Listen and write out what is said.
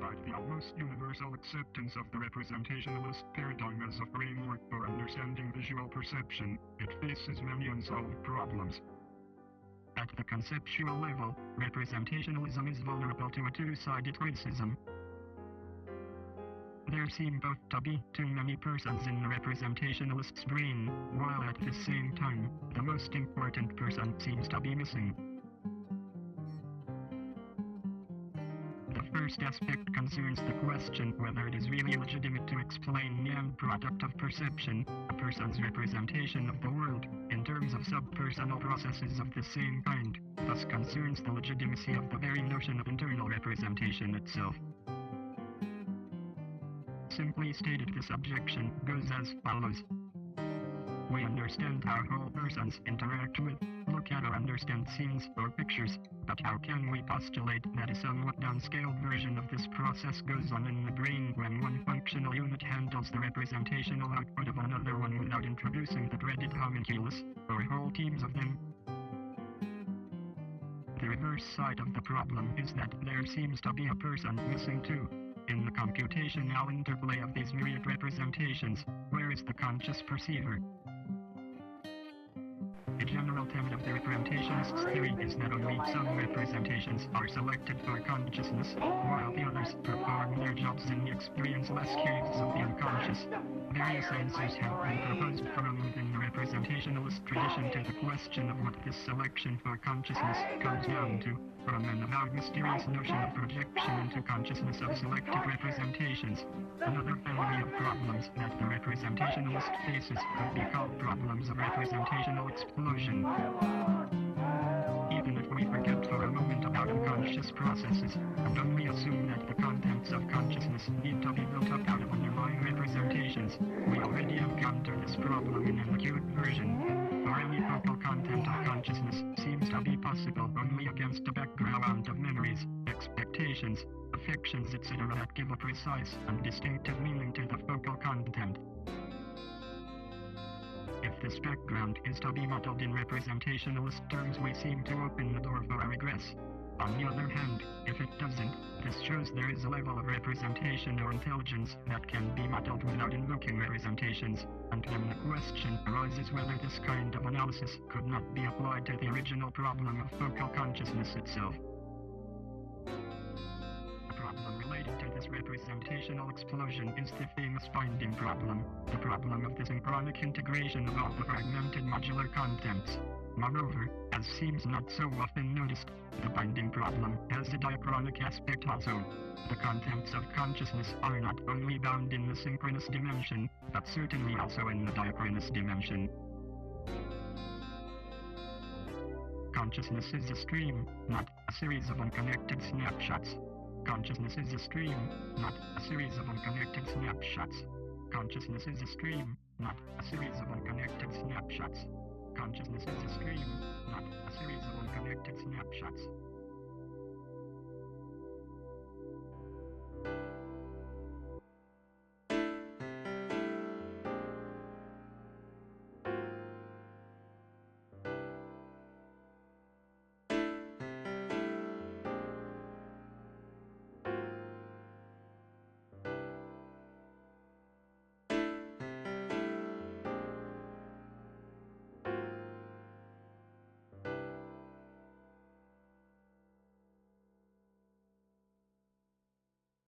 Despite the almost universal acceptance of the representationalist paradigm as a framework for understanding visual perception, it faces many unsolved problems. At the conceptual level, representationalism is vulnerable to a two-sided criticism. There seem both to be too many persons in the representationalist's brain, while at the same time, the most important person seems to be missing. The first aspect concerns the question whether it is really legitimate to explain the end product of perception, a person's representation of the world, in terms of subpersonal processes of the same kind, thus concerns the legitimacy of the very notion of internal representation itself. Simply stated, this objection goes as follows. We understand how whole persons interact with, look at or understand scenes or pictures, but how can we postulate that a somewhat downscaled version of this process goes on in the brain when one functional unit handles the representational output of another one without introducing the dreaded homunculus, or whole teams of them? The reverse side of the problem is that there seems to be a person missing too. In the computational interplay of these myriad representations, where is the conscious perceiver? A general tenet of the representationist's theory is that only some representations are selected for consciousness, while the others perform their jobs in the experience-less caves of the unconscious. Various answers have been proposed from within the representationalist tradition to the question of what this selection for consciousness comes down to, from an avowed mysterious notion of projection into consciousness of selected representations. Another family of problems that the representationalist faces could be called problems of representational explosion. Even if we forget for a moment about unconscious processes, and only assume that the contents of consciousness need to be built up out of underlying representations, we already encounter this problem in an acute version. For any focal content of consciousness seems to be possible only against a background of memories, expectations, affections, etc. that give a precise and distinctive meaning to the focal content. If this background is to be modeled in representationalist terms, we seem to open the door for a regress. On the other hand, if it doesn't, this shows there is a level of representation or intelligence that can be modeled without invoking representations, and then the question arises whether this kind of analysis could not be applied to the original problem of focal consciousness itself. A problem related to this representational explosion is the famous binding problem, the problem of the synchronic integration of all the fragmented modular contents. Moreover, as seems not so often noticed, the binding problem has a diachronic aspect also. The contents of consciousness are not only bound in the synchronous dimension, but certainly also in the diachronous dimension. Consciousness is a stream, not a series of unconnected snapshots. Consciousness is a stream, not a series of unconnected snapshots. Consciousness is a stream, not a series of unconnected snapshots. Consciousness is a stream, not a series of unconnected snapshots.